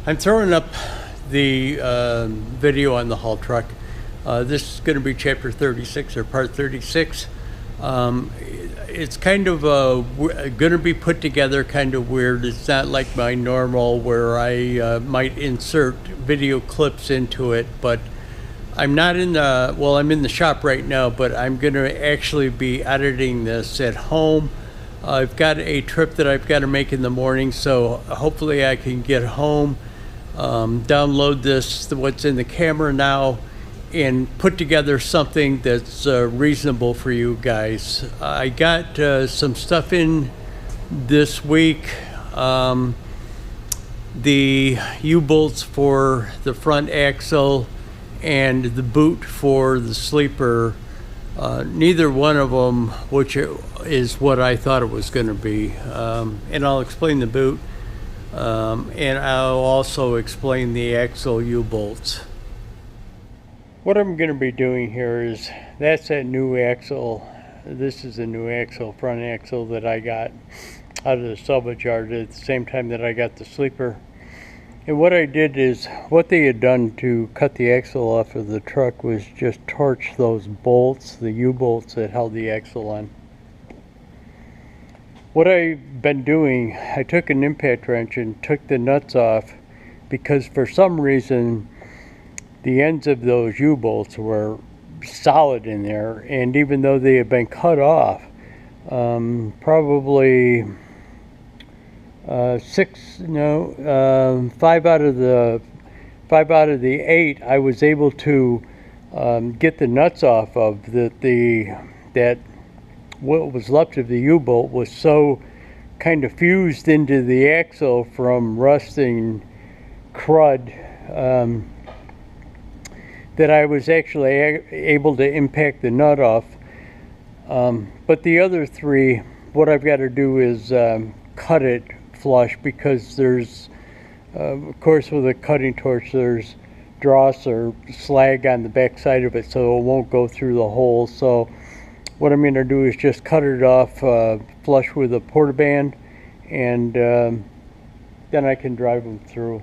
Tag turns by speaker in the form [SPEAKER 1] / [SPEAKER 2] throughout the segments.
[SPEAKER 1] I'm throwing up the video on the haul truck. This is going to be chapter 36 or part 36. It's kind of going to be put together kind of weird. It's not like my normal where I might insert video clips into it, but I'm not in the, well, I'm in the shop right now, but I'm going to actually be editing this at home. I've got a trip that I've got to make in the morning, so hopefully I can get home, download this, what's in the camera now, and put together something that's reasonable for you guys. I got some stuff in this week. The U-bolts for the front axle and the boot for the sleeper. Neither one of them, which is what I thought it was going to be. And I'll explain the boot. And I'll also explain the axle U-bolts. What I'm going to be doing here is, that's that new axle. This is a new axle, front axle that I got out of the salvage yard at the same time that I got the sleeper. And what I did is, what they had done to cut the axle off of the truck was just torch those bolts, the U-bolts that held the axle on. What I've been doing, I took an impact wrench and took the nuts off because for some reason the ends of those U-bolts were solid in there, and even though they had been cut off, probably 5 out of the 8, I was able to get the nuts off of that what was left of the U-bolt was so kind of fused into the axle from rusting crud that I was actually able to impact the nut off. But the other 3, what I've got to do is cut it flush, because there's, of course, with a cutting torch, there's dross or slag on the back side of it, so it won't go through the hole. So what I'm going to do is just cut it off flush with a portaband, and then I can drive them through.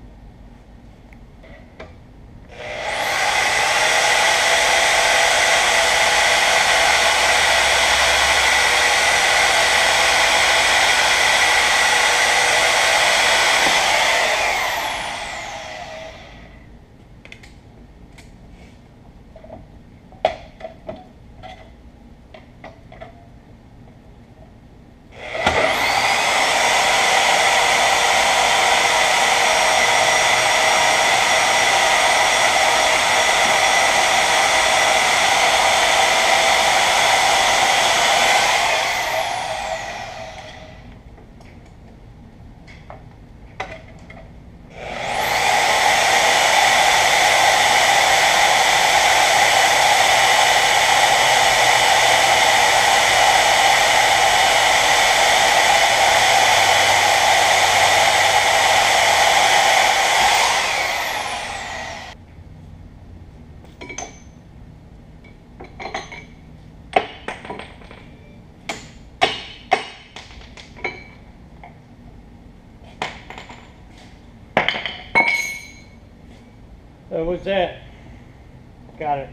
[SPEAKER 1] That was it. Got it.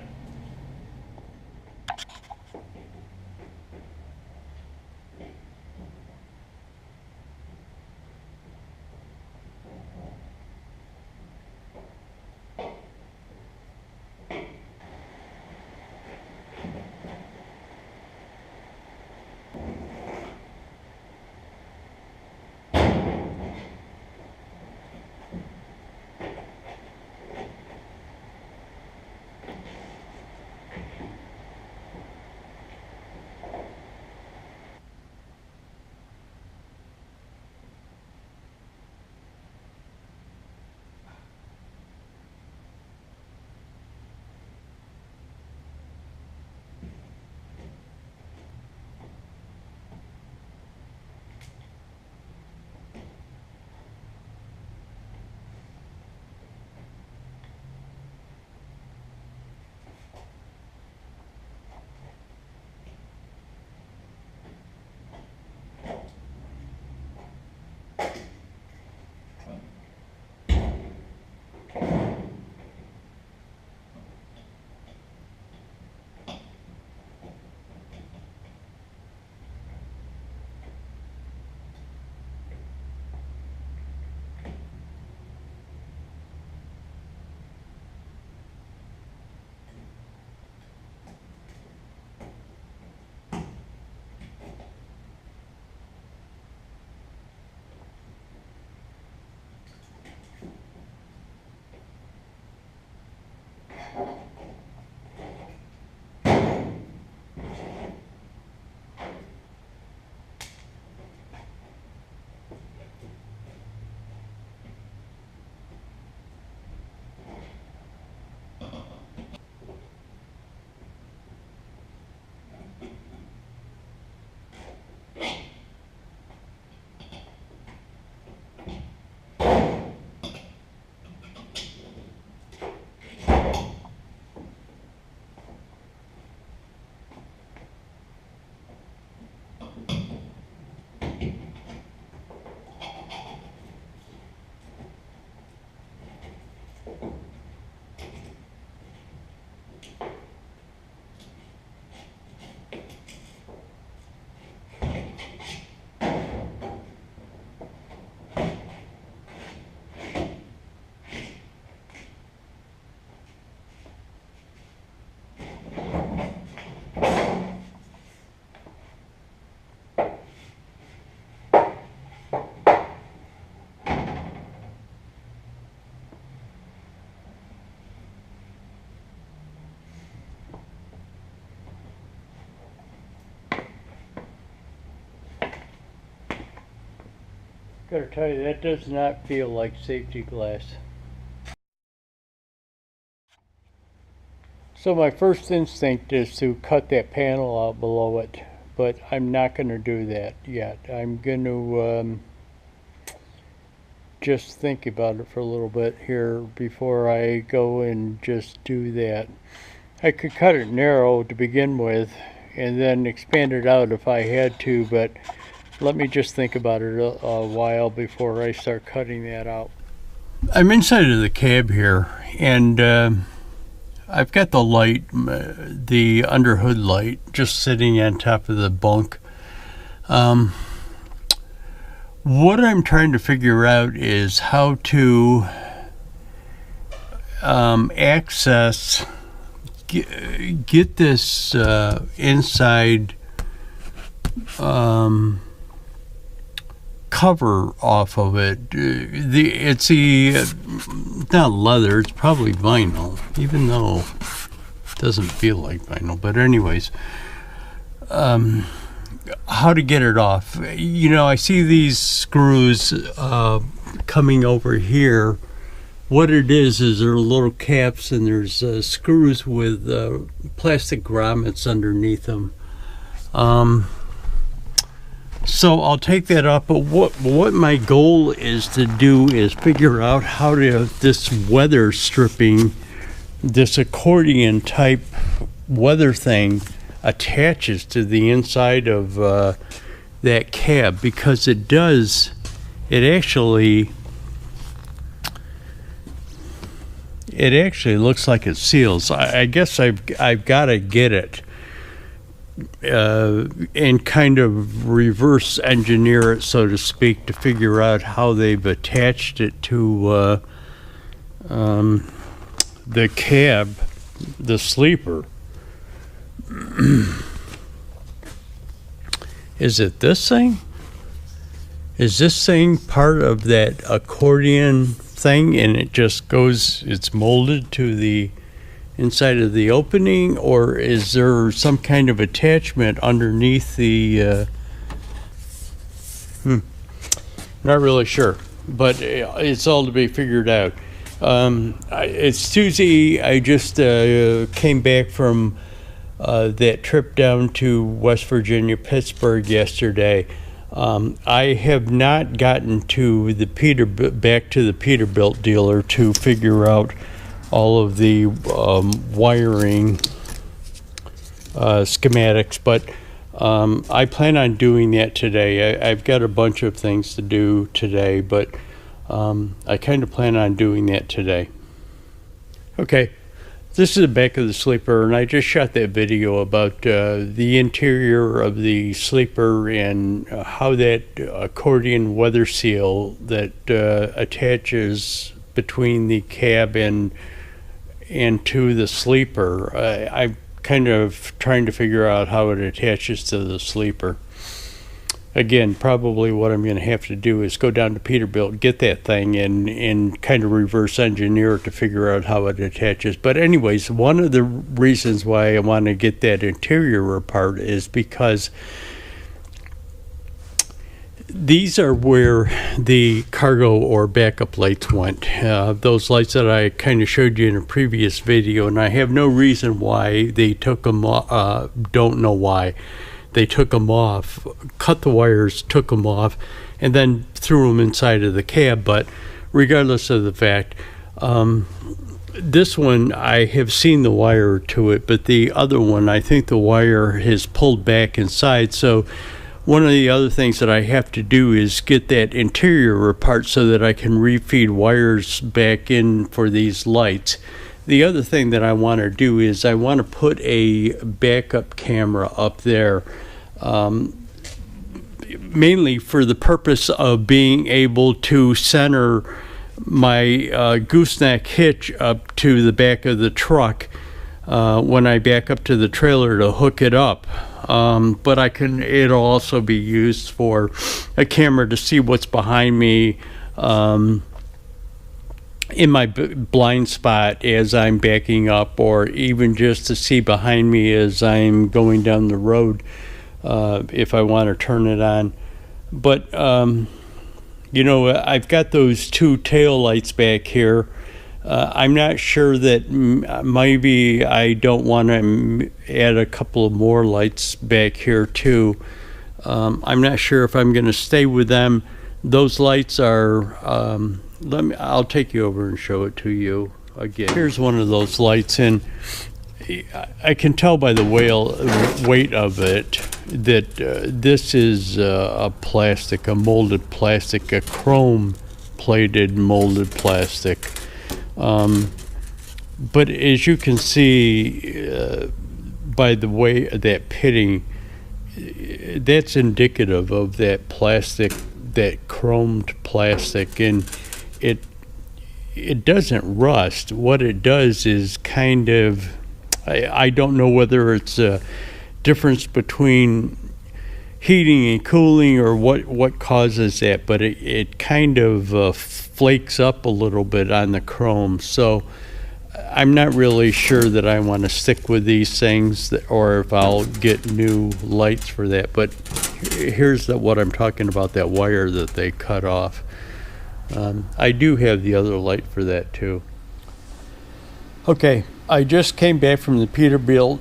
[SPEAKER 1] Gotta tell you, that does not feel like safety glass. So my first instinct is to cut that panel out below it, but I'm not going to do that yet. I'm going to just think about it for a little bit here before I go and just do that. I could cut it narrow to begin with and then expand it out if I had to, but let me just think about it a while before I start cutting that out. I'm inside of the cab here, and I've got the light, the underhood light, just sitting on top of the bunk. What I'm trying to figure out is how to access, get this inside cover off of it. It's not leather, it's probably vinyl, even though it doesn't feel like vinyl. But anyways, how to get it off. You know, I see these screws coming over here. What it is there are little caps, and there's screws with plastic grommets underneath them. So I'll take that off, but what my goal is to do is figure out how to, this weather stripping, this accordion type weather thing attaches to the inside of that cab, because it actually looks like it seals. I guess I've got to get it and kind of reverse engineer it, so to speak, to figure out how they've attached it to the cab, the sleeper. Is it this thing? Is this thing part of that accordion thing, and it just goes, it's molded to the inside of the opening, or is there some kind of attachment underneath the not really sure, but it's all to be figured out. It's Tuesday. I just came back from that trip down to West Virginia, Pittsburgh yesterday. I have not gotten to the back to the Peterbilt dealer to figure out all of the wiring schematics, but I plan on doing that today. I've got a bunch of things to do today, but I kind of plan on doing that today. Okay, this is the back of the sleeper, and I just shot that video about the interior of the sleeper and how that accordion weather seal that attaches between the cab and to the sleeper. I'm kind of trying to figure out how it attaches to the sleeper. Again, probably what I'm going to have to do is go down to Peterbilt, get that thing, and kind of reverse engineer it to figure out how it attaches. But anyways, one of the reasons why I want to get that interior apart is because these are where the cargo or backup lights went. Those lights that I kind of showed you in a previous video, and I have no reason why they took them off. Don't know why they took them off. Cut the wires, took them off, and then threw them inside of the cab. But regardless of the fact, this one, I have seen the wire to it, but the other one, I think the wire has pulled back inside. So one of the other things that I have to do is get that interior apart so that I can refeed wires back in for these lights. The other thing that I want to do is I want to put a backup camera up there, mainly for the purpose of being able to center my gooseneck hitch up to the back of the truck when I back up to the trailer to hook it up. But it'll also be used for a camera to see what's behind me in my blind spot as I'm backing up, or even just to see behind me as I'm going down the road if I want to turn it on. But You know, I've got those two tail lights back here. I'm not sure that maybe I don't want to add a couple of more lights back here too. I'm not sure if I'm going to stay with them. Those lights are, I'll take you over and show it to you again. Here's one of those lights, and I can tell by the weight of it that this is a plastic, a molded plastic, a chrome plated molded plastic. But as you can see by the way that pitting, that's indicative of that plastic, that chromed plastic, and it doesn't rust. What it does is kind of, I don't know whether it's a difference between heating and cooling or what causes that, but it kind of flakes up a little bit on the chrome. So I'm not really sure that I want to stick with these things, or if I'll get new lights for that. But here's what I'm talking about, that wire that they cut off. I do have the other light for that too. Okay, I just came back from the Peterbilt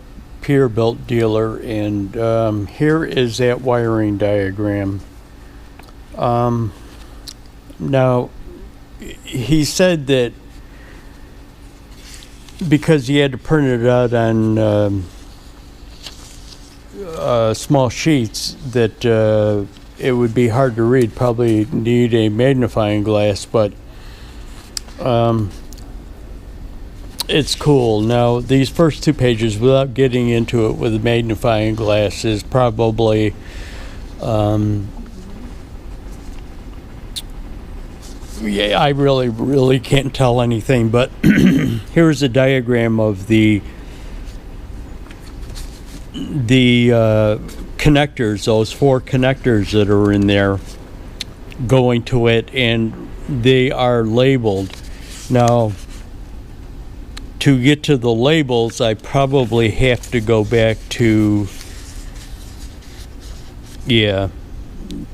[SPEAKER 1] dealer, and here is that wiring diagram. Now, he said that because he had to print it out on small sheets, that it would be hard to read, probably need a magnifying glass, but it's cool. Now, these first two pages, without getting into it with a magnifying glass, is probably yeah, I really can't tell anything, but here's a diagram of the connectors, those 4 connectors that are in there going to it, and they are labeled. Now, to get to the labels, I probably have to go back to,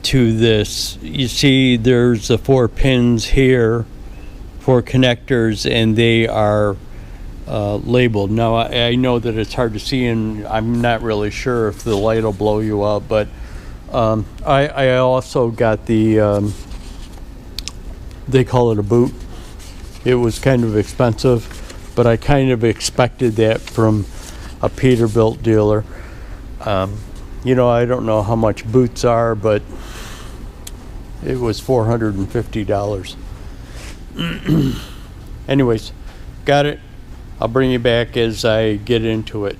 [SPEAKER 1] to this. You see, there's the 4 pins here, 4 connectors, and they are labeled. Now, I know that it's hard to see, and I'm not really sure if the light will blow you out, but I also got the, they call it a boot. It was kind of expensive, but I kind of expected that from a Peterbilt dealer. You know, I don't know how much boots are, but it was $450. Anyways, got it. I'll bring you back as I get into it.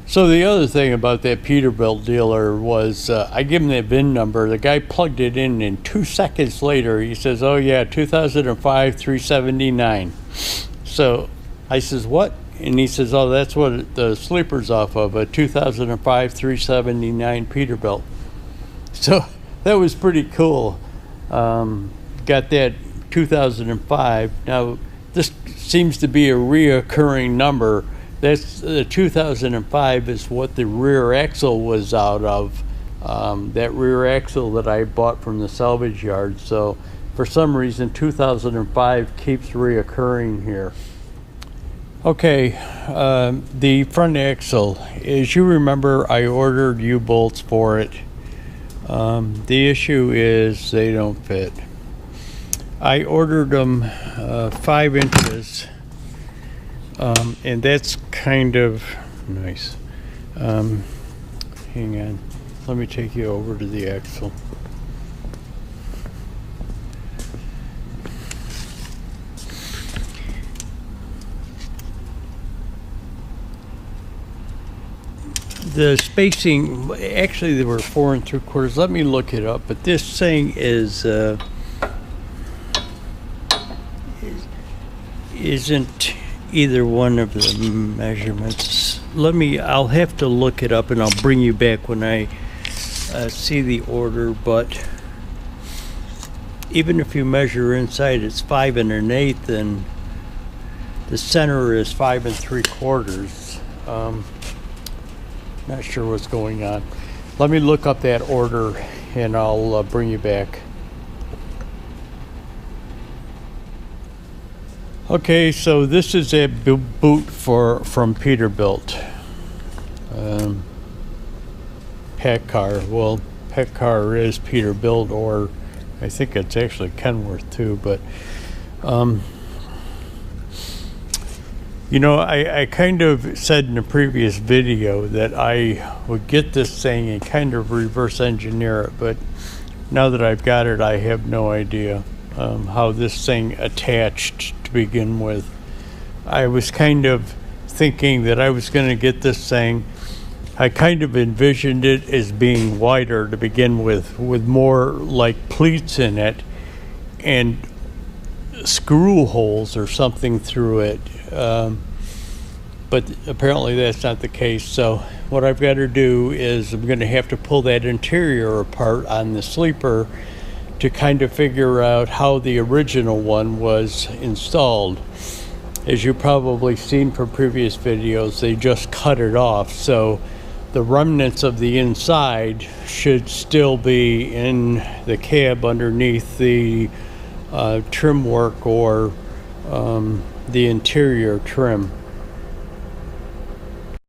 [SPEAKER 1] So the other thing about that Peterbilt dealer was I give him that VIN number. The guy plugged it in, and 2 seconds later he says, oh yeah, 2005 379. So I says, what? And he says, oh, that's what the sleeper's off of, a 2005 379 Peterbilt. So that was pretty cool. Got that 2005. Now this seems to be a reoccurring number. That's the 2005 is what the rear axle was out of. That rear axle that I bought from the salvage yard. So for some reason 2005 keeps reoccurring here. Okay, the front axle, as you remember, I ordered U-bolts for it. The issue is they don't fit. I ordered them 5 inches, and that's kind of nice. Hang on, let me take you over to the axle. The spacing, actually they were 4 3/4. Let me look it up, but this thing is isn't either one of the measurements. I'll have to look it up, and I'll bring you back when I see the order. But even if you measure inside, it's 5 1/8, and the center is 5 3/4. Not sure what's going on. Let me look up that order, and I'll bring you back. Okay, so this is a boot from Peterbilt. Packard. Well, Packard is Peterbilt, or I think it's actually Kenworth too. But you know, I kind of said in a previous video that I would get this thing and kind of reverse engineer it, but now that I've got it, I have no idea how this thing attached to begin with. I was kind of thinking that I was going to get this thing. I kind of envisioned it as being wider to begin with more like pleats in it and screw holes or something through it. But apparently that's not the case. So what I've got to do is I'm going to have to pull that interior apart on the sleeper to kind of figure out how the original one was installed. As you've probably seen from previous videos, they just cut it off. So the remnants of the inside should still be in the cab underneath the trim work or the interior trim.